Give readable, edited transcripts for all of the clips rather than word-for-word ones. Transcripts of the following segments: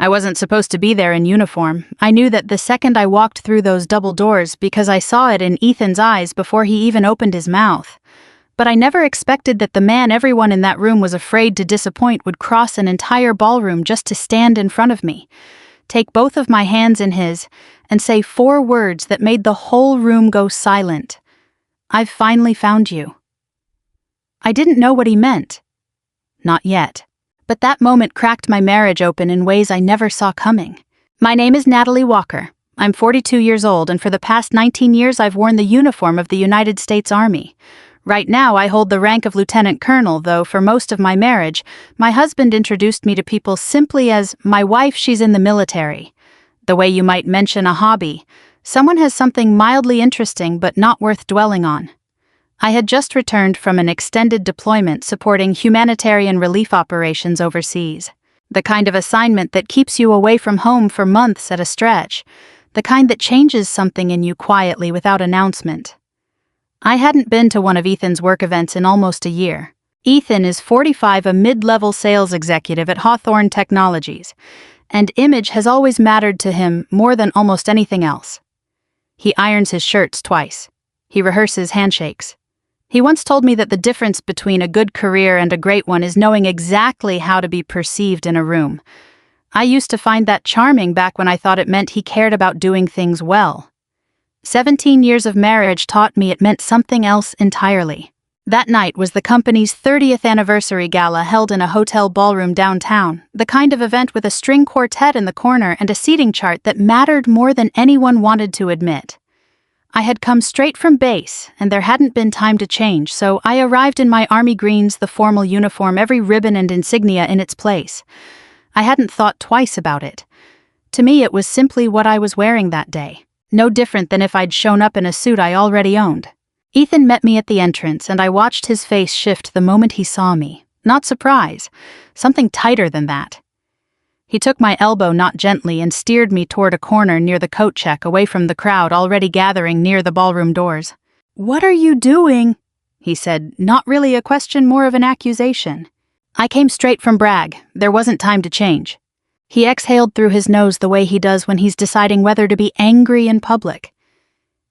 I wasn't supposed to be there in uniform. I knew that the second I walked through those double doors because I saw it in Ethan's eyes before he even opened his mouth. But I never expected that the man everyone in that room was afraid to disappoint would cross an entire ballroom just to stand in front of me, take both of my hands in his, and say 4 words that made the whole room go silent. "I've finally found you." I didn't know what he meant. Not yet. But that moment cracked my marriage open in ways I never saw coming. My name is Natalie Walker. I'm 42 years old, and for the past 19 years I've worn the uniform of the United States Army. Right now I hold the rank of lieutenant colonel, though for most of my marriage, my husband introduced me to people simply as, "My wife, she's in the military." The way you might mention a hobby. Someone has something mildly interesting but not worth dwelling on. I had just returned from an extended deployment supporting humanitarian relief operations overseas. The kind of assignment that keeps you away from home for months at a stretch. The kind that changes something in you quietly without announcement. I hadn't been to one of Ethan's work events in almost a year. Ethan is 45, a mid-level sales executive at Hawthorne Technologies, and image has always mattered to him more than almost anything else. He irons his shirts twice. He rehearses handshakes. He once told me that the difference between a good career and a great one is knowing exactly how to be perceived in a room. I used to find that charming back when I thought it meant he cared about doing things well. 17 years of marriage taught me it meant something else entirely. That night was the company's 30th anniversary gala held in a hotel ballroom downtown, the kind of event with a string quartet in the corner and a seating chart that mattered more than anyone wanted to admit. I had come straight from base, and there hadn't been time to change, so I arrived in my army greens, the formal uniform, every ribbon and insignia in its place. I hadn't thought twice about it. To me, it was simply what I was wearing that day, no different than if I'd shown up in a suit I already owned. Ethan met me at the entrance, and I watched his face shift the moment he saw me. Not surprise, something tighter than that. He took my elbow not gently and steered me toward a corner near the coat check, away from the crowd already gathering near the ballroom doors. "What are you doing?" he said, not really a question, more of an accusation. "I came straight from Bragg. There wasn't time to change." He exhaled through his nose the way he does when he's deciding whether to be angry in public.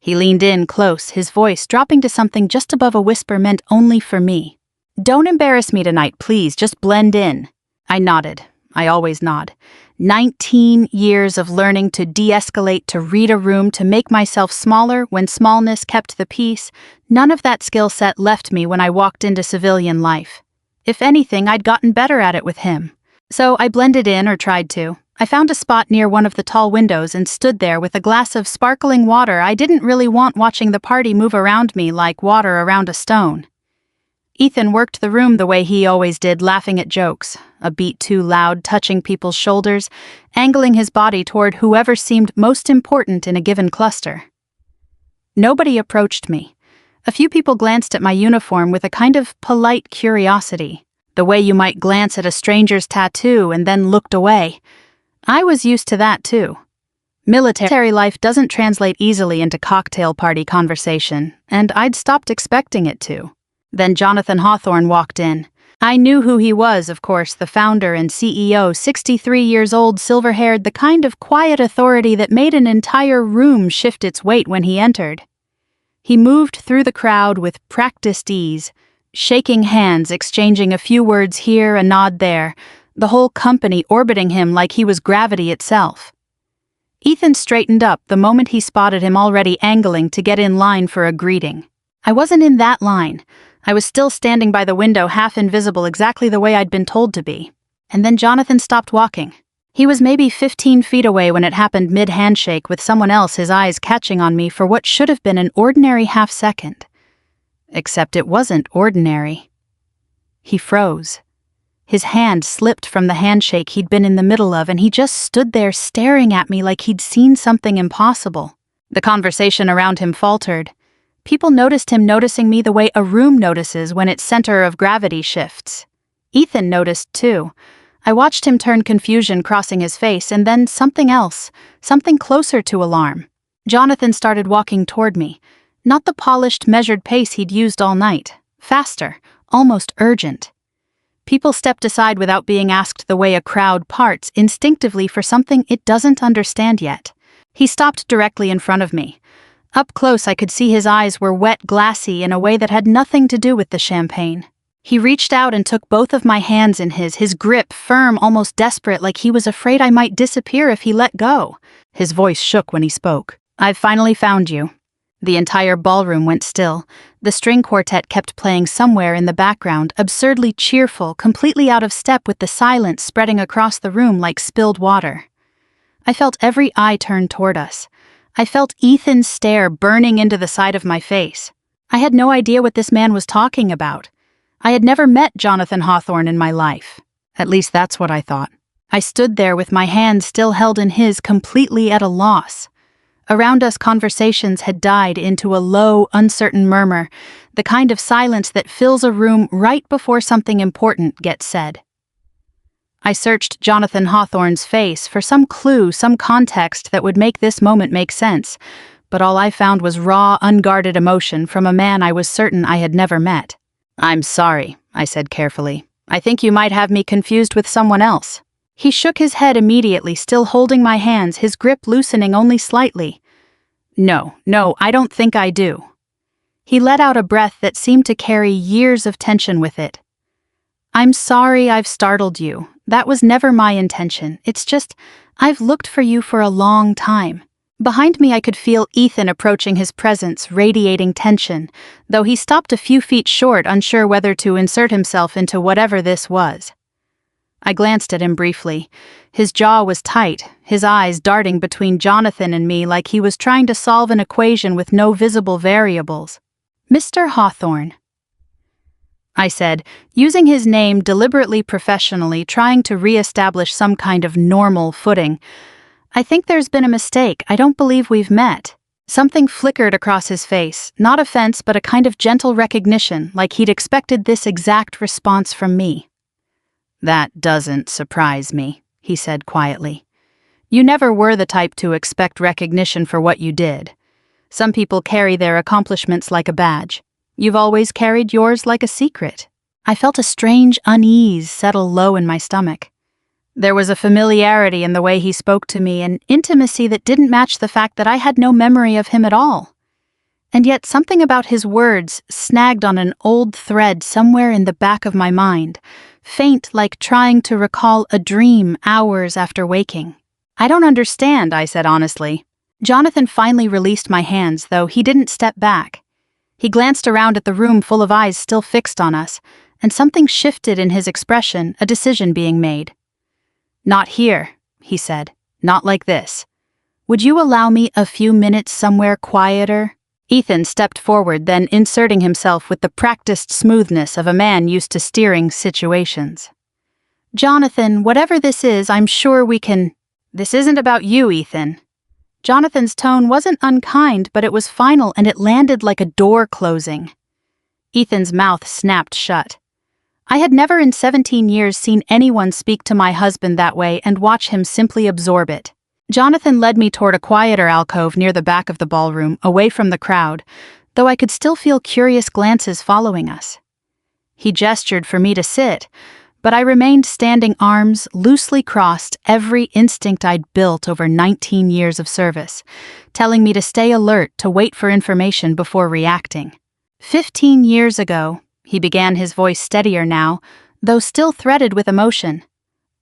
He leaned in close, his voice dropping to something just above a whisper meant only for me. "Don't embarrass me tonight, please, just blend in." I nodded. I always nod. 19 years of learning to de-escalate, to read a room, to make myself smaller when smallness kept the peace. None of that skill set left me when I walked into civilian life. If anything, I'd gotten better at it with him. So I blended in, or tried to. I found a spot near one of the tall windows and stood there with a glass of sparkling water. I didn't really want watching the party move around me like water around a stone. Ethan worked the room the way he always did, laughing at jokes, a beat too loud, touching people's shoulders, angling his body toward whoever seemed most important in a given cluster. Nobody approached me. A few people glanced at my uniform with a kind of polite curiosity, the way you might glance at a stranger's tattoo and then looked away. I was used to that too. Military life doesn't translate easily into cocktail party conversation, and I'd stopped expecting it to. Then Jonathan Hawthorne walked in. I knew who he was, of course, the founder and CEO, 63 years old, silver-haired, the kind of quiet authority that made an entire room shift its weight when he entered. He moved through the crowd with practiced ease, shaking hands, exchanging a few words here, a nod there, the whole company orbiting him like he was gravity itself. Ethan straightened up the moment he spotted him already angling to get in line for a greeting. I wasn't in that line. I was still standing by the window, half invisible, exactly the way I'd been told to be. And then Jonathan stopped walking. He was maybe 15 feet away when it happened mid-handshake, with someone else, his eyes catching on me for what should have been an ordinary half-second. Except it wasn't ordinary. He froze. His hand slipped from the handshake he'd been in the middle of, and he just stood there staring at me like he'd seen something impossible. The conversation around him faltered. People noticed him noticing me the way a room notices when its center of gravity shifts. Ethan noticed too. I watched him turn, confusion crossing his face, and then something else, something closer to alarm. Jonathan started walking toward me. Not the polished, measured pace he'd used all night. Faster, almost urgent. People stepped aside without being asked the way a crowd parts instinctively for something it doesn't understand yet. He stopped directly in front of me. Up close, I could see his eyes were wet, glassy in a way that had nothing to do with the champagne. He reached out and took both of my hands in his grip firm, almost desperate, like he was afraid I might disappear if he let go. His voice shook when he spoke. "I've finally found you." The entire ballroom went still. The string quartet kept playing somewhere in the background, absurdly cheerful, completely out of step with the silence spreading across the room like spilled water. I felt every eye turn toward us. I felt Ethan's stare burning into the side of my face. I had no idea what this man was talking about. I had never met Jonathan Hawthorne in my life. At least that's what I thought. I stood there with my hand still held in his, completely at a loss. Around us, conversations had died into a low, uncertain murmur, the kind of silence that fills a room right before something important gets said. I searched Jonathan Hawthorne's face for some clue, some context that would make this moment make sense, but all I found was raw, unguarded emotion from a man I was certain I had never met. "I'm sorry," I said carefully. "I think you might have me confused with someone else." He shook his head immediately, still holding my hands, his grip loosening only slightly. No, I don't think I do." He let out a breath that seemed to carry years of tension with it. "I'm sorry I've startled you. That was never my intention. It's just, I've looked for you for a long time." Behind me I could feel Ethan approaching his presence, radiating tension, though he stopped a few feet short, unsure whether to insert himself into whatever this was. I glanced at him briefly. His jaw was tight, his eyes darting between Jonathan and me like he was trying to solve an equation with no visible variables. "Mr. Hawthorne," I said, using his name deliberately professionally, trying to re-establish some kind of normal footing. "I think there's been a mistake. I don't believe we've met." Something flickered across his face, not offense but a kind of gentle recognition, like he'd expected this exact response from me. "That doesn't surprise me," he said quietly. "You never were the type to expect recognition for what you did. Some people carry their accomplishments like a badge. You've always carried yours like a secret." I felt a strange unease settle low in my stomach. There was a familiarity in the way he spoke to me, an intimacy that didn't match the fact that I had no memory of him at all. And yet something about his words snagged on an old thread somewhere in the back of my mind, faint like trying to recall a dream hours after waking. "I don't understand," I said honestly. Jonathan finally released my hands, though he didn't step back. He glanced around at the room full of eyes still fixed on us, and something shifted in his expression, a decision being made. "Not here," he said. "Not like this. Would you allow me a few minutes somewhere quieter?" Ethan stepped forward, then inserting himself with the practiced smoothness of a man used to steering situations. "Jonathan, whatever this is, I'm sure we can—" "This isn't about you, Ethan." Jonathan's tone wasn't unkind, but it was final, and it landed like a door closing. Ethan's mouth snapped shut. I had never in 17 years seen anyone speak to my husband that way and watch him simply absorb it. Jonathan led me toward a quieter alcove near the back of the ballroom, away from the crowd, though I could still feel curious glances following us. He gestured for me to sit, but I remained standing, arms loosely crossed, every instinct I'd built over 19 years of service, telling me to stay alert, to wait for information before reacting. 15 years ago, he began, his voice steadier now, though still threaded with emotion,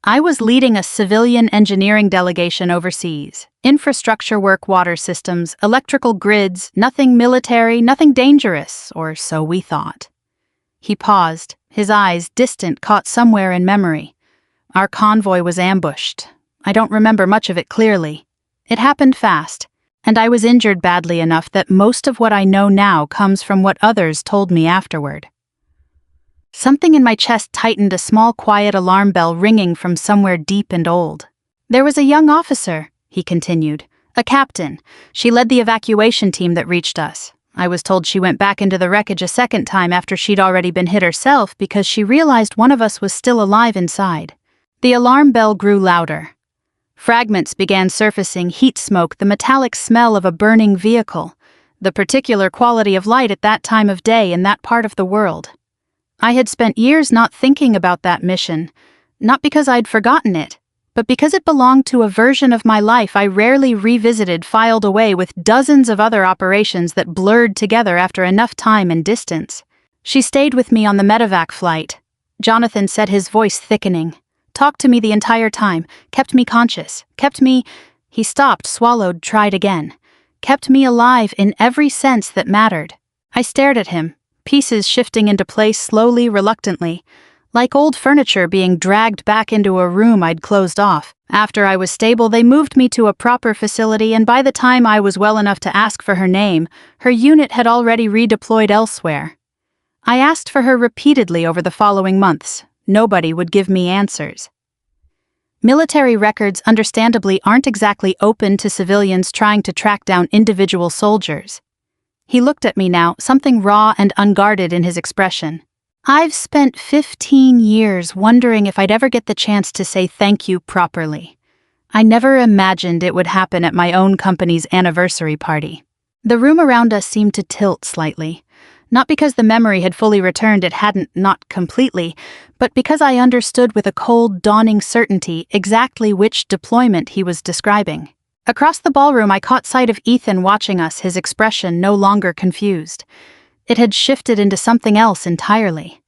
I was leading a civilian engineering delegation overseas. Infrastructure work, water systems, electrical grids, nothing military, nothing dangerous, or so we thought. He paused, his eyes, distant, caught somewhere in memory. Our convoy was ambushed. I don't remember much of it clearly. It happened fast, and I was injured badly enough that most of what I know now comes from what others told me afterward. Something in my chest tightened, a small quiet alarm bell ringing from somewhere deep and old. "There was a young officer," he continued, "a captain. She led the evacuation team that reached us. I was told she went back into the wreckage a second time after she'd already been hit herself because she realized one of us was still alive inside." The alarm bell grew louder. Fragments began surfacing, heat smoke, the metallic smell of a burning vehicle, the particular quality of light at that time of day in that part of the world. I had spent years not thinking about that mission, not because I'd forgotten it, but because it belonged to a version of my life I rarely revisited, filed away with dozens of other operations that blurred together after enough time and distance. She stayed with me on the medevac flight. Jonathan said, his voice thickening. Talked to me the entire time, kept me conscious, kept me... He stopped, swallowed, tried again. Kept me alive in every sense that mattered. I stared at him, pieces shifting into place slowly, reluctantly, like old furniture being dragged back into a room I'd closed off. After I was stable, they moved me to a proper facility, and by the time I was well enough to ask for her name, her unit had already redeployed elsewhere. I asked for her repeatedly over the following months. Nobody would give me answers. Military records, understandably, aren't exactly open to civilians trying to track down individual soldiers. He looked at me now, something raw and unguarded in his expression. I've spent 15 years wondering if I'd ever get the chance to say thank you properly. I never imagined it would happen at my own company's anniversary party. The room around us seemed to tilt slightly. Not because the memory had fully returned, it hadn't, not completely, but because I understood with a cold, dawning certainty exactly which deployment he was describing. Across the ballroom, I caught sight of Ethan watching us, his expression no longer confused. It had shifted into something else entirely.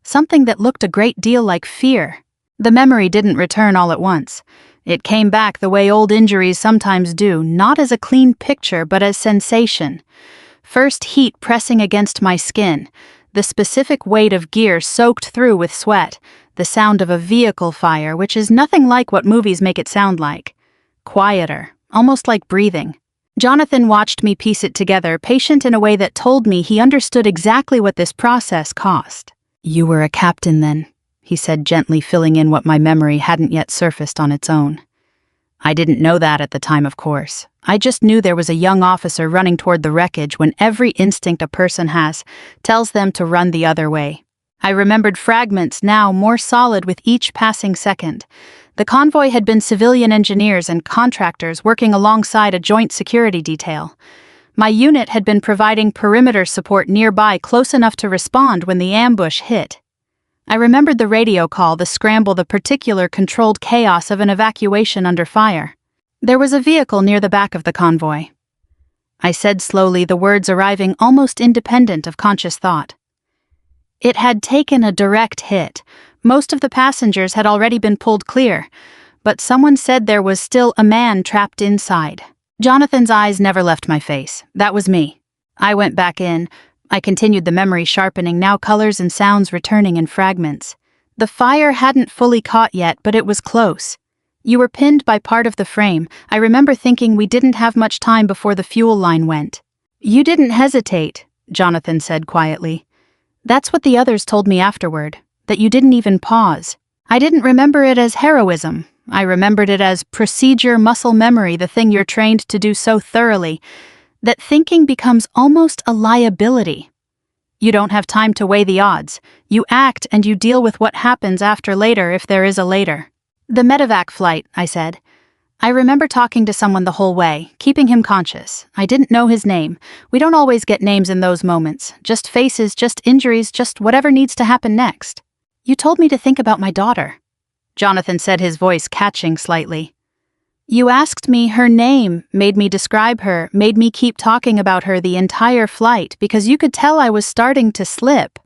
Something that looked a great deal like fear. The memory didn't return all at once. It came back the way old injuries sometimes do, not as a clean picture, but as sensation. First heat pressing against my skin, the specific weight of gear soaked through with sweat, the sound of a vehicle fire, which is nothing like what movies make it sound like. Quieter, almost like breathing. Jonathan watched me piece it together, patient in a way that told me he understood exactly what this process cost. "You were a captain then," he said, gently filling in what my memory hadn't yet surfaced on its own. I didn't know that at the time, of course. I just knew there was a young officer running toward the wreckage when every instinct a person has tells them to run the other way. I remembered fragments now, more solid with each passing second. The convoy had been civilian engineers and contractors working alongside a joint security detail. My unit had been providing perimeter support nearby, close enough to respond when the ambush hit. I remembered the radio call, the scramble, the particular controlled chaos of an evacuation under fire. There was a vehicle near the back of the convoy. I said slowly, the words arriving almost independent of conscious thought. It had taken a direct hit. Most of the passengers had already been pulled clear, but someone said there was still a man trapped inside. Jonathan's eyes never left my face. That was me. I went back in. I continued the memory sharpening, now colors and sounds returning in fragments. The fire hadn't fully caught yet, but it was close. You were pinned by part of the frame. I remember thinking we didn't have much time before the fuel line went. "You didn't hesitate," Jonathan said quietly. "That's what the others told me afterward, that you didn't even pause." I didn't remember it as heroism. I remembered it as procedure, muscle memory, the thing you're trained to do so thoroughly that thinking becomes almost a liability. You don't have time to weigh the odds. You act and you deal with what happens after later, if there is a later. "The medevac flight," I said. I remember talking to someone the whole way, keeping him conscious. I didn't know his name. We don't always get names in those moments. Just faces, just injuries, just whatever needs to happen next. "You told me to think about my daughter," Jonathan said, his voice catching slightly. "You asked me her name, made me describe her, made me keep talking about her the entire flight because you could tell I was starting to slip.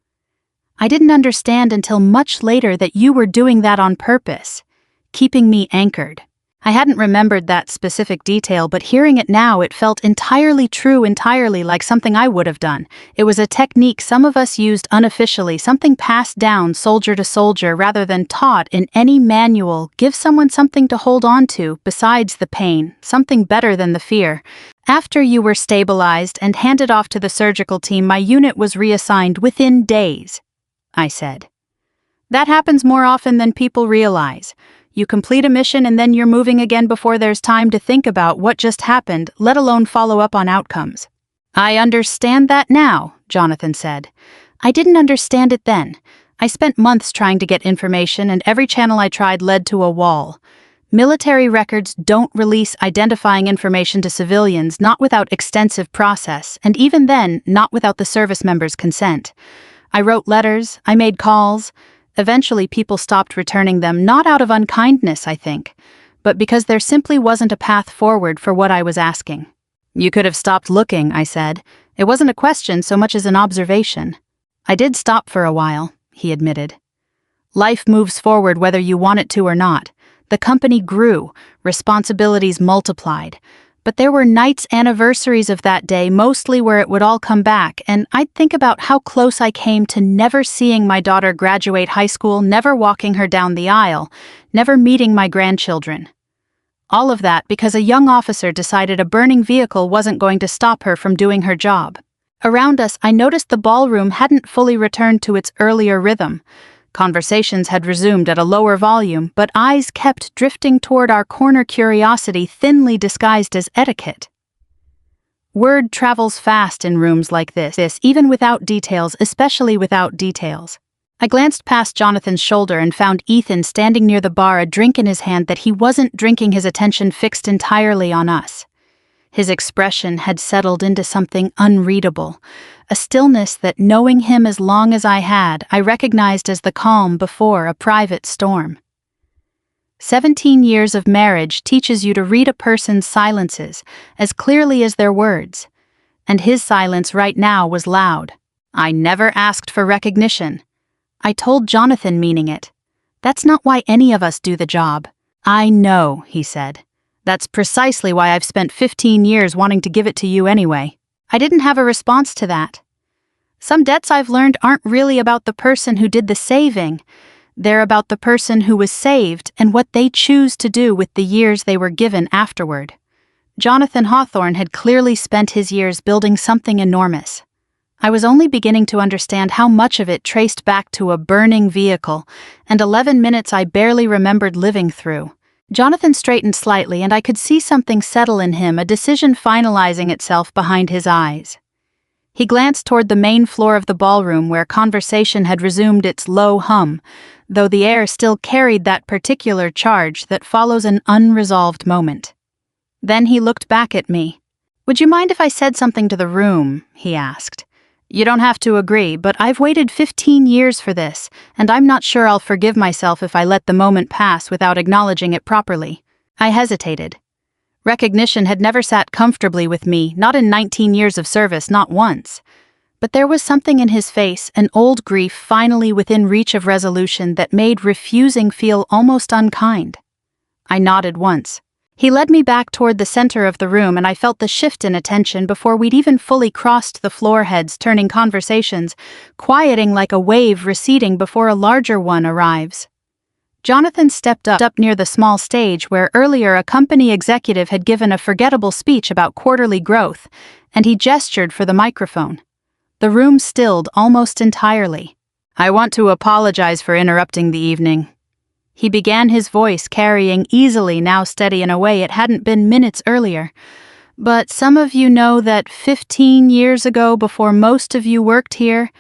I didn't understand until much later that you were doing that on purpose, keeping me anchored." I hadn't remembered that specific detail, but hearing it now, it felt entirely true, entirely like something I would have done. It was a technique some of us used unofficially, something passed down soldier to soldier rather than taught in any manual. Give someone something to hold on to besides the pain, something better than the fear. "After you were stabilized and handed off to the surgical team, my unit was reassigned within days," I said. "That happens more often than people realize. You complete a mission and then you're moving again before there's time to think about what just happened, let alone follow up on outcomes." "I understand that now," Jonathan said. "I didn't understand it then. I spent months trying to get information, and every channel I tried led to a wall. Military records don't release identifying information to civilians, not without extensive process, and even then, not without the service member's consent. I wrote letters, I made calls. Eventually people stopped returning them, not out of unkindness, I think, but because there simply wasn't a path forward for what I was asking. You could have stopped looking, I said. It wasn't a question so much as an observation. I did stop for a while, he admitted. Life moves forward whether you want it to or not. The company grew, responsibilities multiplied. But there were nights anniversaries of that day, mostly where it would all come back, and I'd think about how close I came to never seeing my daughter graduate high school, never walking her down the aisle, never meeting my grandchildren. All of that because a young officer decided a burning vehicle wasn't going to stop her from doing her job. Around us, I noticed the ballroom hadn't fully returned to its earlier rhythm. Conversations had resumed at a lower volume, but eyes kept drifting toward our corner curiosity thinly disguised as etiquette. Word travels fast in rooms like this, even without details, especially without details. I glanced past Jonathan's shoulder and found Ethan standing near the bar, a drink in his hand that he wasn't drinking, his attention fixed entirely on us. His expression had settled into something unreadable, a stillness that, knowing him as long as I had, I recognized as the calm before a private storm. 17 years of marriage teaches you to read a person's silences as clearly as their words, and his silence right now was loud. I never asked for recognition. I told Jonathan, meaning it. That's not why any of us do the job. I know, he said. That's precisely why I've spent 15 years wanting to give it to you anyway. I didn't have a response to that. Some debts I've learned aren't really about the person who did the saving. They're about the person who was saved and what they choose to do with the years they were given afterward. Jonathan Hawthorne had clearly spent his years building something enormous. I was only beginning to understand how much of it traced back to a burning vehicle, and 11 minutes I barely remembered living through. Jonathan straightened slightly, and I could see something settle in him, a decision finalizing itself behind his eyes. He glanced toward the main floor of the ballroom where conversation had resumed its low hum, though the air still carried that particular charge that follows an unresolved moment. Then he looked back at me. "Would you mind if I said something to the room?" he asked. "You don't have to agree, but I've waited 15 years for this, and I'm not sure I'll forgive myself if I let the moment pass without acknowledging it properly." I hesitated. Recognition had never sat comfortably with me, not in 19 years of service, not once. But there was something in his face, an old grief finally within reach of resolution, that made refusing feel almost unkind. I nodded once. He led me back toward the center of the room, and I felt the shift in attention before we'd even fully crossed the floor heads, turning conversations, quieting like a wave receding before a larger one arrives. Jonathan stepped up near the small stage where earlier a company executive had given a forgettable speech about quarterly growth, and he gestured for the microphone. The room stilled almost entirely. "I want to apologize for interrupting the evening." He began, his voice carrying easily, now steady in a way it hadn't been minutes earlier. "But some of you know that 15 years ago, before most of you worked here,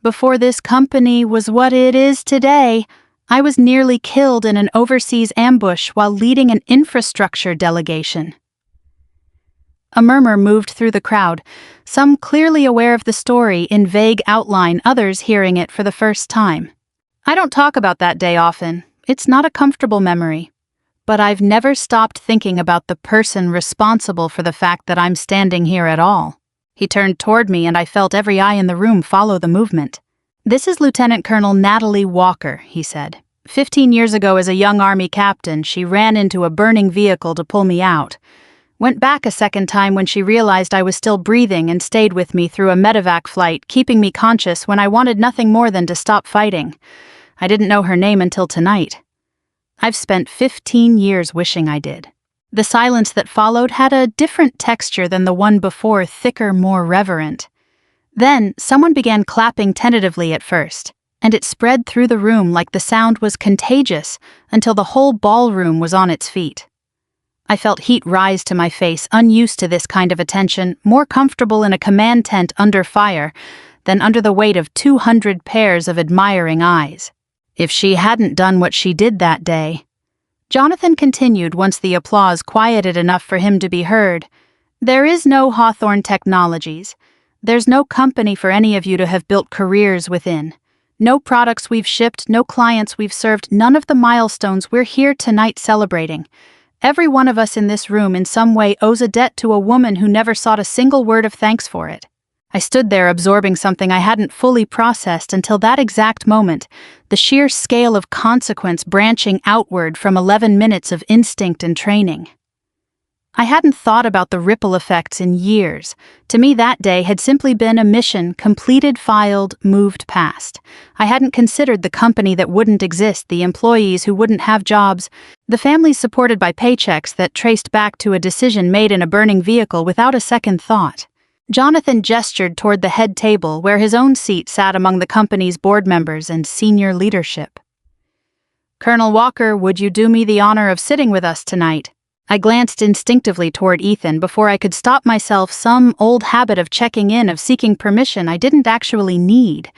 before this company was what it is today, I was nearly killed in an overseas ambush while leading an infrastructure delegation." A murmur moved through the crowd, some clearly aware of the story in vague outline, others hearing it for the first time. I don't talk about that day often. It's not a comfortable memory. But I've never stopped thinking about the person responsible for the fact that I'm standing here at all. He turned toward me, and I felt every eye in the room follow the movement. "This is Lieutenant Colonel Natalie Walker," he said. 15 years ago, as a young Army captain, she ran into a burning vehicle to pull me out. Went back a second time when she realized I was still breathing and stayed with me through a medevac flight, keeping me conscious when I wanted nothing more than to stop fighting. I didn't know her name until tonight. I've spent 15 years wishing I did. The silence that followed had a different texture than the one before, thicker, more reverent. Then, someone began clapping tentatively at first, and it spread through the room like the sound was contagious until the whole ballroom was on its feet. I felt heat rise to my face, unused to this kind of attention, more comfortable in a command tent under fire than under the weight of 200 pairs of admiring eyes. If she hadn't done what she did that day. Jonathan continued once the applause quieted enough for him to be heard. "There is no Hawthorne Technologies. There's no company for any of you to have built careers within. No products we've shipped, no clients we've served, none of the milestones we're here tonight celebrating. Every one of us in this room in some way owes a debt to a woman who never sought a single word of thanks for it. I stood there absorbing something I hadn't fully processed until that exact moment, the sheer scale of consequence branching outward from 11 minutes of instinct and training. I hadn't thought about the ripple effects in years. To me, that day had simply been a mission, completed, filed, moved past. I hadn't considered the company that wouldn't exist, the employees who wouldn't have jobs, the families supported by paychecks that traced back to a decision made in a burning vehicle without a second thought. Jonathan gestured toward the head table where his own seat sat among the company's board members and senior leadership. "Colonel Walker, would you do me the honor of sitting with us tonight?" I glanced instinctively toward Ethan before I could stop myself, some old habit of checking in, of seeking permission I didn't actually need.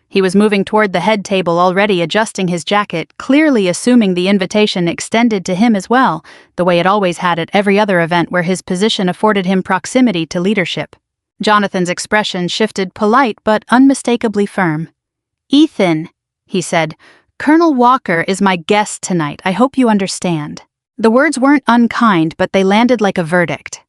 He was moving toward the head table, already adjusting his jacket, clearly assuming the invitation extended to him as well, the way it always had at every other event where his position afforded him proximity to leadership. Jonathan's expression shifted, polite but unmistakably firm. "Ethan," he said, "Colonel Walker is my guest tonight. I hope you understand." The words weren't unkind, but they landed like a verdict.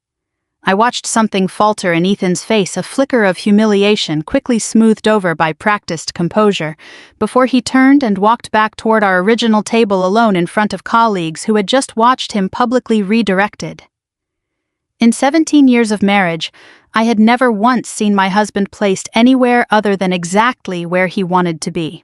I watched something falter in Ethan's face, a flicker of humiliation quickly smoothed over by practiced composure, before he turned and walked back toward our original table alone in front of colleagues who had just watched him publicly redirected. In 17 years of marriage, I had never once seen my husband placed anywhere other than exactly where he wanted to be.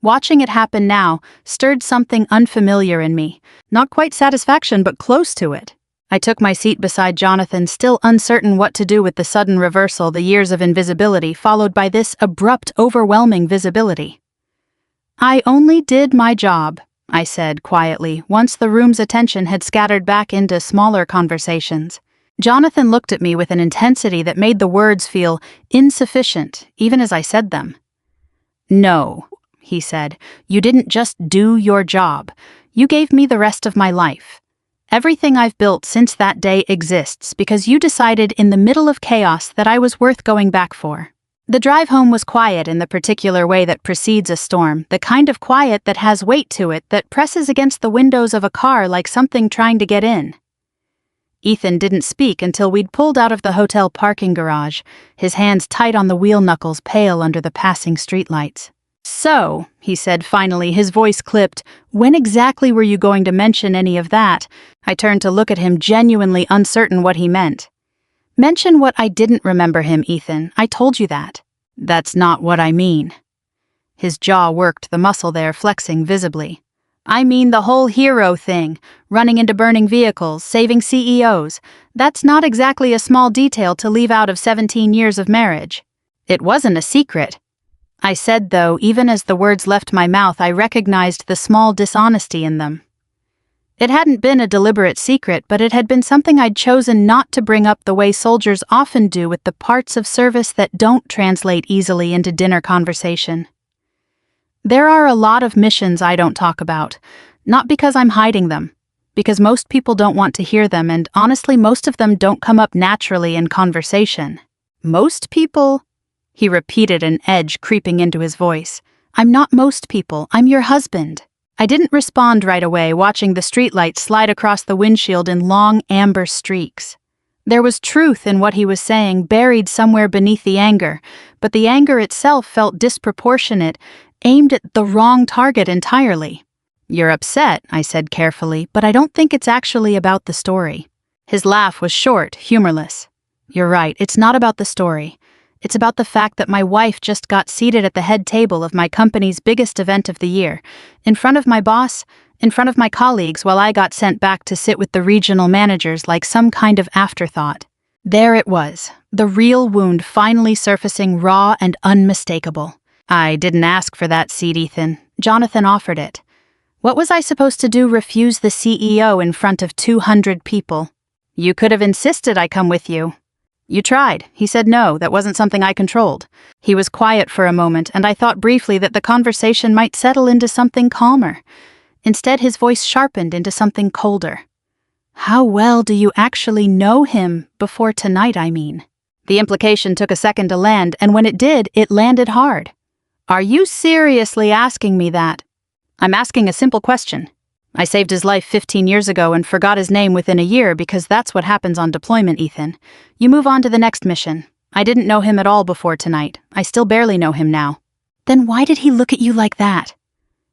Watching it happen now stirred something unfamiliar in me, not quite satisfaction but close to it. I took my seat beside Jonathan, still uncertain what to do with the sudden reversal, the years of invisibility followed by this abrupt, overwhelming visibility. "I only did my job," I said quietly, once the room's attention had scattered back into smaller conversations. Jonathan looked at me with an intensity that made the words feel insufficient, even as I said them. "No," he said, "you didn't just do your job. You gave me the rest of my life. Everything I've built since that day exists because you decided in the middle of chaos that I was worth going back for." The drive home was quiet in the particular way that precedes a storm, the kind of quiet that has weight to it, that presses against the windows of a car like something trying to get in. Ethan didn't speak until we'd pulled out of the hotel parking garage, his hands tight on the wheel knuckles, pale under the passing streetlights. "So," he said finally, his voice clipped, "when exactly were you going to mention any of that?" I turned to look at him, genuinely uncertain what he meant. "Mention what I didn't remember him, Ethan. I told you that." "That's not what I mean." His jaw worked, the muscle there flexing visibly. "I mean the whole hero thing, running into burning vehicles, saving CEOs. That's not exactly a small detail to leave out of 17 years of marriage." "It wasn't a secret," I said, though even as the words left my mouth I recognized the small dishonesty in them. It hadn't been a deliberate secret, but it had been something I'd chosen not to bring up the way soldiers often do with the parts of service that don't translate easily into dinner conversation. There are a lot of missions I don't talk about, not because I'm hiding them, because most people don't want to hear them, and honestly most of them don't come up naturally in conversation. "Most people?" He repeated, an edge creeping into his voice. "I'm not most people, I'm your husband." I didn't respond right away, watching the streetlight slide across the windshield in long amber streaks. There was truth in what he was saying, buried somewhere beneath the anger, but the anger itself felt disproportionate, aimed at the wrong target entirely. "You're upset," I said carefully, "but I don't think it's actually about the story." His laugh was short, humorless. "You're right, it's not about the story. It's about the fact that my wife just got seated at the head table of my company's biggest event of the year, in front of my boss, in front of my colleagues, while I got sent back to sit with the regional managers like some kind of afterthought. There it was, the real wound finally surfacing, raw and unmistakable. "I didn't ask for that seat, Ethan. Jonathan offered it. What was I supposed to do, refuse the CEO in front of 200 people? You could have insisted I come with you." "You tried." He said no, that wasn't something I controlled. He was quiet for a moment, and I thought briefly that the conversation might settle into something calmer. Instead, his voice sharpened into something colder. "How well do you actually know him before tonight, I mean?" The implication took a second to land, and when it did, it landed hard. Are you seriously asking me that? I'm asking a simple question. I saved his life 15 years ago and forgot his name within a year because that's what happens on deployment, Ethan. You move on to the next mission. I didn't know him at all before tonight. I still barely know him now. Then why did he look at you like that?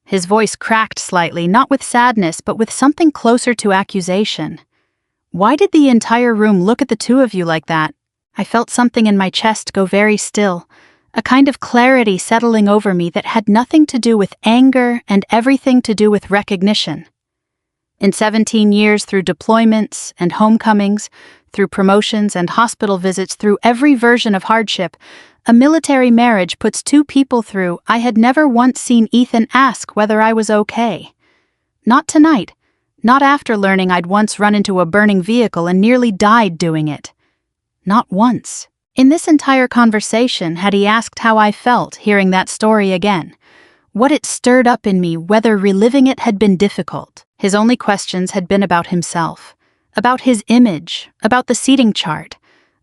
His voice cracked slightly, not with sadness, but with something closer to accusation. Why did the entire room look at the two of you like that? I felt something in my chest go very still, a kind of clarity settling over me that had nothing to do with anger and everything to do with recognition. In 17 years, through deployments and homecomings, through promotions and hospital visits, through every version of hardship, a military marriage puts two people through, I had never once seen Ethan ask whether I was okay. Not tonight. Not after learning I'd once run into a burning vehicle and nearly died doing it. Not once. In this entire conversation had he asked how I felt hearing that story again, what it stirred up in me, whether reliving it had been difficult. His only questions had been about himself, about his image, about the seating chart,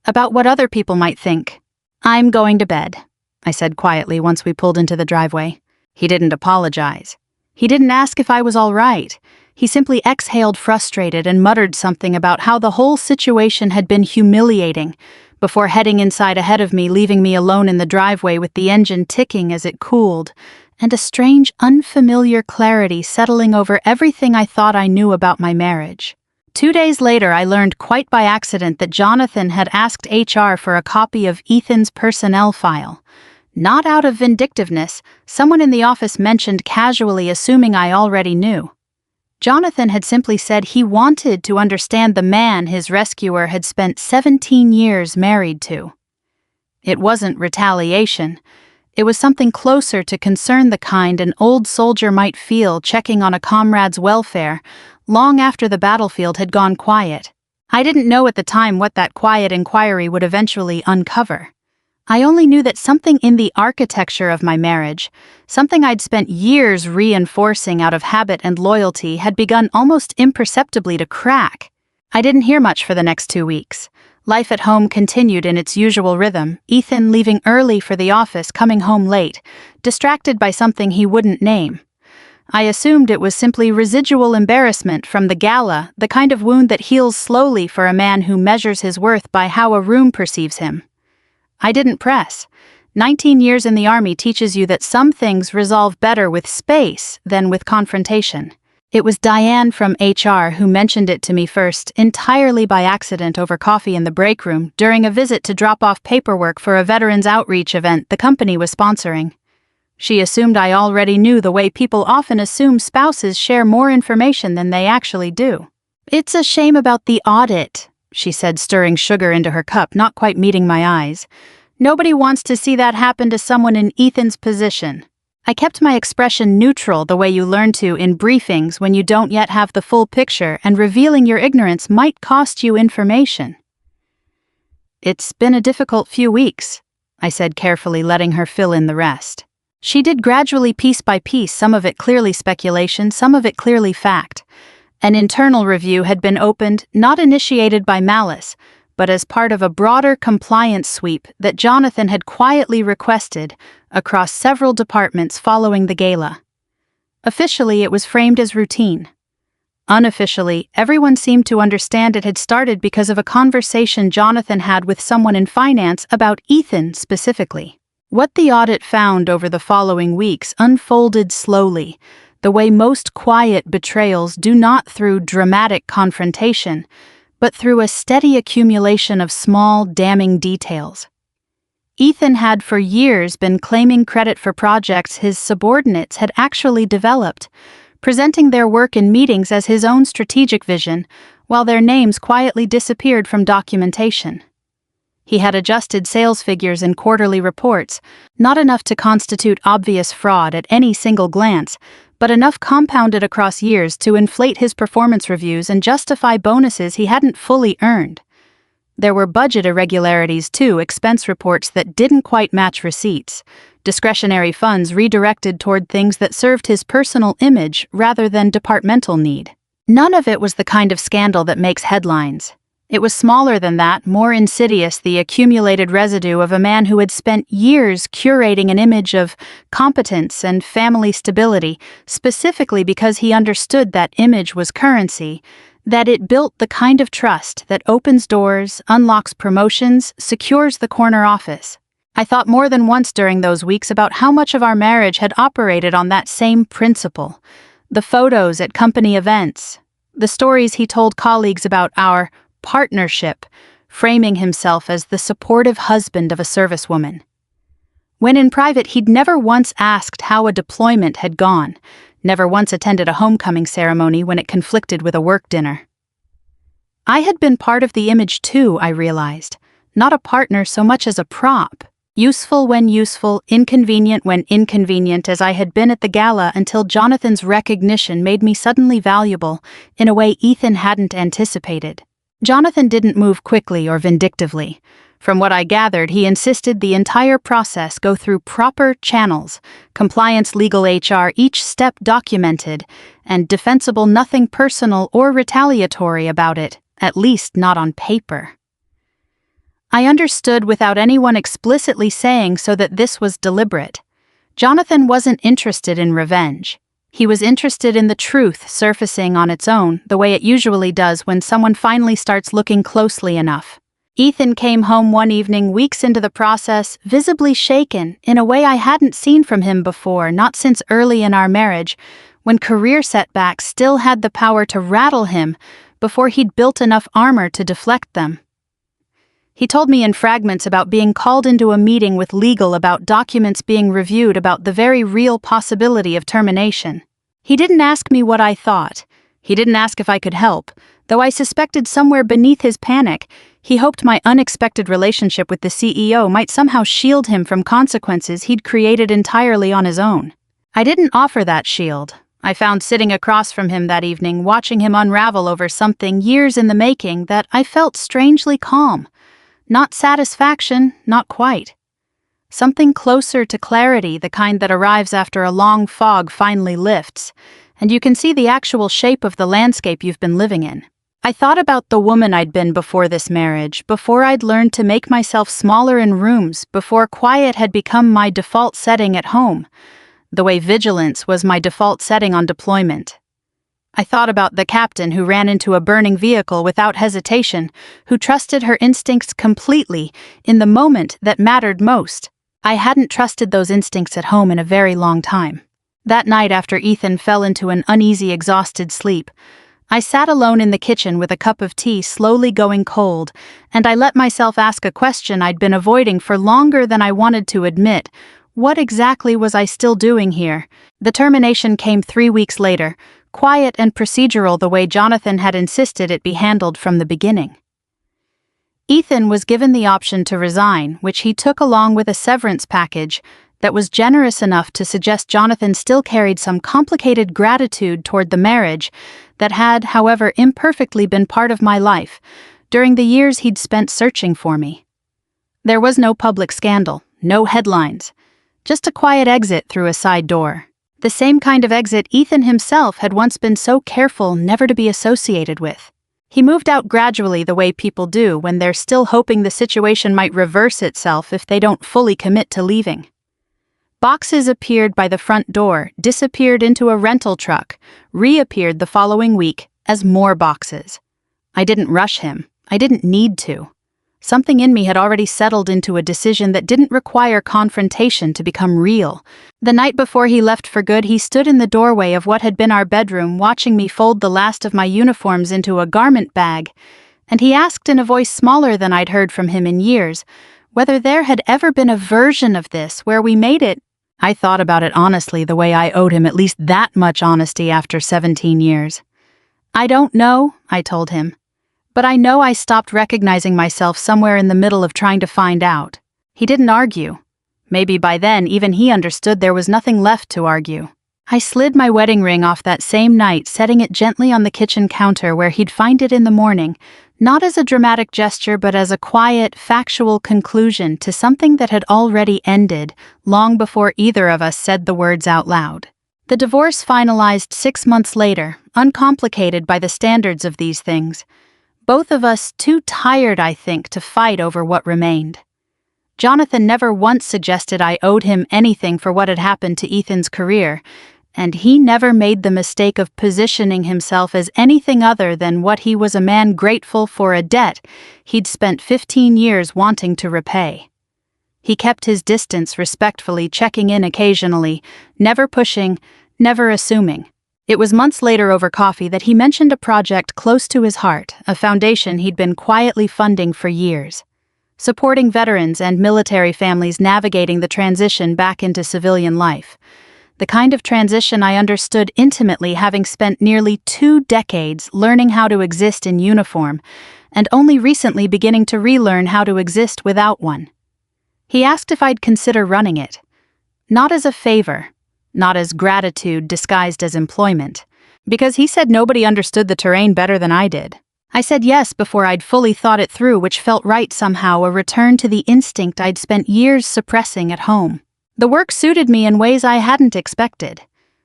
about what other people might think. I'm going to bed, I said quietly once we pulled into the driveway. He didn't apologize. He didn't ask if I was all right. He simply exhaled frustrated and muttered something about how the whole situation had been humiliating before heading inside ahead of me, leaving me alone in the driveway with the engine ticking as it cooled, and a strange, unfamiliar clarity settling over everything I thought I knew about my marriage. 2 days later, I learned quite by accident that Jonathan had asked HR for a copy of Ethan's personnel file. Not out of vindictiveness, someone in the office mentioned casually, assuming I already knew. Jonathan had simply said he wanted to understand the man his rescuer had spent 17 years married to. It wasn't retaliation. It was something closer to concern, the kind an old soldier might feel checking on a comrade's welfare long after the battlefield had gone quiet. I didn't know at the time what that quiet inquiry would eventually uncover. I only knew that something in the architecture of my marriage, something I'd spent years reinforcing out of habit and loyalty, had begun almost imperceptibly to crack. I didn't hear much for the next 2 weeks. Life at home continued in its usual rhythm, Ethan leaving early for the office, coming home late, distracted by something he wouldn't name. I assumed it was simply residual embarrassment from the gala, the kind of wound that heals slowly for a man who measures his worth by how a room perceives him. I didn't press. 19 years in the Army teaches you that some things resolve better with space than with confrontation. It was Diane from HR who mentioned it to me first, entirely by accident over coffee in the break room during a visit to drop off paperwork for a veterans outreach event the company was sponsoring. She assumed I already knew, the way people often assume spouses share more information than they actually do. It's a shame about the audit, she said, stirring sugar into her cup, not quite meeting my eyes. Nobody wants to see that happen to someone in Ethan's position. I kept my expression neutral, the way you learn to in briefings when you don't yet have the full picture and revealing your ignorance might cost you information. It's been a difficult few weeks, I said carefully, letting her fill in the rest. She did gradually, piece by piece, some of it clearly speculation, some of it clearly fact. An internal review had been opened, not initiated by malice, but as part of a broader compliance sweep that Jonathan had quietly requested across several departments following the gala. Officially, it was framed as routine. Unofficially, everyone seemed to understand it had started because of a conversation Jonathan had with someone in finance about Ethan specifically. What the audit found over the following weeks unfolded slowly, the way most quiet betrayals do, not through dramatic confrontation, but through a steady accumulation of small, damning details. Ethan had for years been claiming credit for projects his subordinates had actually developed, presenting their work in meetings as his own strategic vision, while their names quietly disappeared from documentation. He had adjusted sales figures in quarterly reports, not enough to constitute obvious fraud at any single glance, but enough compounded across years to inflate his performance reviews and justify bonuses he hadn't fully earned. There were budget irregularities too, expense reports that didn't quite match receipts, discretionary funds redirected toward things that served his personal image rather than departmental need. None of it was the kind of scandal that makes headlines. It was smaller than that, more insidious, the accumulated residue of a man who had spent years curating an image of competence and family stability, specifically because he understood that image was currency, that it built the kind of trust that opens doors, unlocks promotions, secures the corner office. I thought more than once during those weeks about how much of our marriage had operated on that same principle. The photos at company events, the stories he told colleagues about our partnership, framing himself as the supportive husband of a servicewoman. When in private, he'd never once asked how a deployment had gone, never once attended a homecoming ceremony when it conflicted with a work dinner. I had been part of the image too, I realized, not a partner so much as a prop. Useful when useful, inconvenient when inconvenient, as I had been at the gala until Jonathan's recognition made me suddenly valuable in a way Ethan hadn't anticipated. Jonathan didn't move quickly or vindictively. From what I gathered, he insisted the entire process go through proper channels, compliance, legal, HR, each step documented, and defensible, nothing personal or retaliatory about it, at least not on paper. I understood without anyone explicitly saying so that this was deliberate. Jonathan wasn't interested in revenge. He was interested in the truth surfacing on its own, the way it usually does when someone finally starts looking closely enough. Ethan came home one evening, weeks into the process, visibly shaken, in a way I hadn't seen from him before, not since early in our marriage, when career setbacks still had the power to rattle him before he'd built enough armor to deflect them. He told me in fragments about being called into a meeting with legal about documents being reviewed about the very real possibility of termination. He didn't ask me what I thought. He didn't ask if I could help, though I suspected somewhere beneath his panic, he hoped my unexpected relationship with the CEO might somehow shield him from consequences he'd created entirely on his own. I didn't offer that shield. I found sitting across from him that evening, watching him unravel over something years in the making, that I felt strangely calm. Not satisfaction, not quite. Something closer to clarity, the kind that arrives after a long fog finally lifts, and you can see the actual shape of the landscape you've been living in. I thought about the woman I'd been before this marriage, before I'd learned to make myself smaller in rooms, before quiet had become my default setting at home, the way vigilance was my default setting on deployment. I thought about the captain who ran into a burning vehicle without hesitation, who trusted her instincts completely in the moment that mattered most. I hadn't trusted those instincts at home in a very long time. That night after Ethan fell into an uneasy, exhausted sleep, I sat alone in the kitchen with a cup of tea slowly going cold, and I let myself ask a question I'd been avoiding for longer than I wanted to admit. What exactly was I still doing here? The termination came 3 weeks later, quiet and procedural the way Jonathan had insisted it be handled from the beginning. Ethan was given the option to resign, which he took along with a severance package that was generous enough to suggest Jonathan still carried some complicated gratitude toward the marriage that had, however, imperfectly been part of my life during the years he'd spent searching for me. There was no public scandal, no headlines, just a quiet exit through a side door. The same kind of exit Ethan himself had once been so careful never to be associated with. He moved out gradually the way people do when they're still hoping the situation might reverse itself if they don't fully commit to leaving. Boxes appeared by the front door, disappeared into a rental truck, reappeared the following week as more boxes. I didn't rush him. I didn't need to. Something in me had already settled into a decision that didn't require confrontation to become real. The night before he left for good, he stood in the doorway of what had been our bedroom, watching me fold the last of my uniforms into a garment bag, and he asked in a voice smaller than I'd heard from him in years, whether there had ever been a version of this where we made it. I thought about it honestly, the way I owed him at least that much honesty after 17 years. I don't know, I told him. But I know I stopped recognizing myself somewhere in the middle of trying to find out. He didn't argue. Maybe by then even he understood there was nothing left to argue. I slid my wedding ring off that same night, setting it gently on the kitchen counter where he'd find it in the morning, not as a dramatic gesture but as a quiet, factual conclusion to something that had already ended long before either of us said the words out loud. The divorce finalized 6 months later, uncomplicated by the standards of these things. Both of us too tired, I think, to fight over what remained. Jonathan never once suggested I owed him anything for what had happened to Ethan's career, and he never made the mistake of positioning himself as anything other than what he was, a man grateful for a debt he'd spent 15 years wanting to repay. He kept his distance respectfully, checking in occasionally, never pushing, never assuming. It was months later over coffee that he mentioned a project close to his heart, a foundation he'd been quietly funding for years, supporting veterans and military families navigating the transition back into civilian life. The kind of transition I understood intimately, having spent nearly 2 decades learning how to exist in uniform, and only recently beginning to relearn how to exist without one. He asked if I'd consider running it. Not as a favor, not as gratitude disguised as employment, because he said nobody understood the terrain better than I did. I said yes before I'd fully thought it through, which felt right somehow, a return to the instinct I'd spent years suppressing at home. The work suited me in ways I hadn't expected.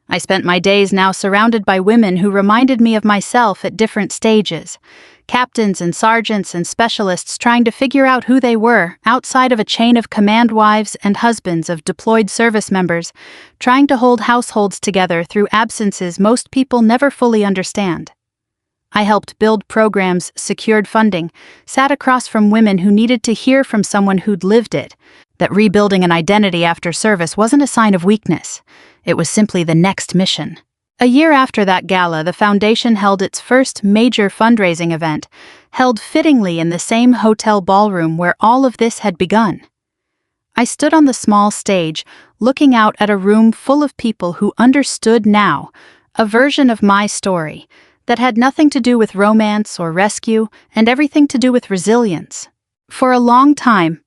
I spent my days now surrounded by women who reminded me of myself at different stages. Captains and sergeants and specialists trying to figure out who they were outside of a chain of command wives and husbands of deployed service members, trying to hold households together through absences most people never fully understand. I helped build programs, secured funding, sat across from women who needed to hear from someone who'd lived it, that rebuilding an identity after service wasn't a sign of weakness. It was simply the next mission. A year after that gala, the foundation held its first major fundraising event, held fittingly in the same hotel ballroom where all of this had begun. I stood on the small stage, looking out at a room full of people who understood now a version of my story that had nothing to do with romance or rescue and everything to do with resilience. For a long time,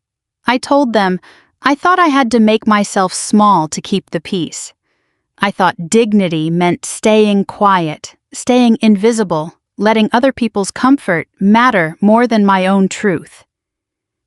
I told them I thought I had to make myself small to keep the peace. I thought dignity meant staying quiet, staying invisible, letting other people's comfort matter more than my own truth.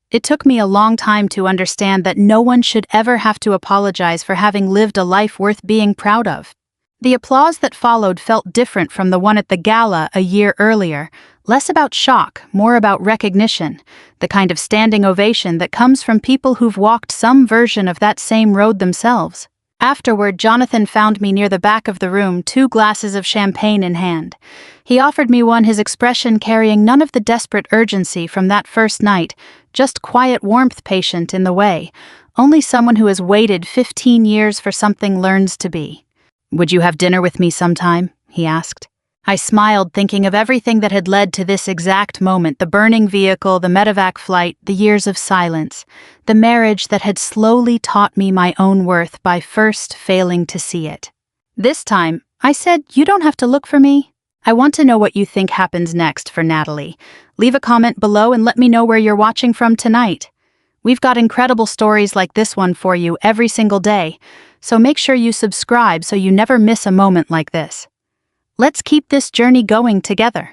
It took me a long time to understand that no one should ever have to apologize for having lived a life worth being proud of. The applause that followed felt different from the one at the gala a year earlier, less about shock, more about recognition, the kind of standing ovation that comes from people who've walked some version of that same road themselves. Afterward, Jonathan found me near the back of the room, 2 glasses of champagne in hand. He offered me one, his expression carrying none of the desperate urgency from that first night, just quiet warmth, patient in the way, only someone who has waited 15 years for something learns to be. "Would you have dinner with me sometime?" he asked. I smiled, thinking of everything that had led to this exact moment, the burning vehicle, the medevac flight, the years of silence, the marriage that had slowly taught me my own worth by first failing to see it. This time, I said, "You don't have to look for me. I want to know what you think happens next for Natalie. Leave a comment below and let me know where you're watching from tonight. We've got incredible stories like this one for you every single day, so make sure you subscribe so you never miss a moment like this. Let's keep this journey going together."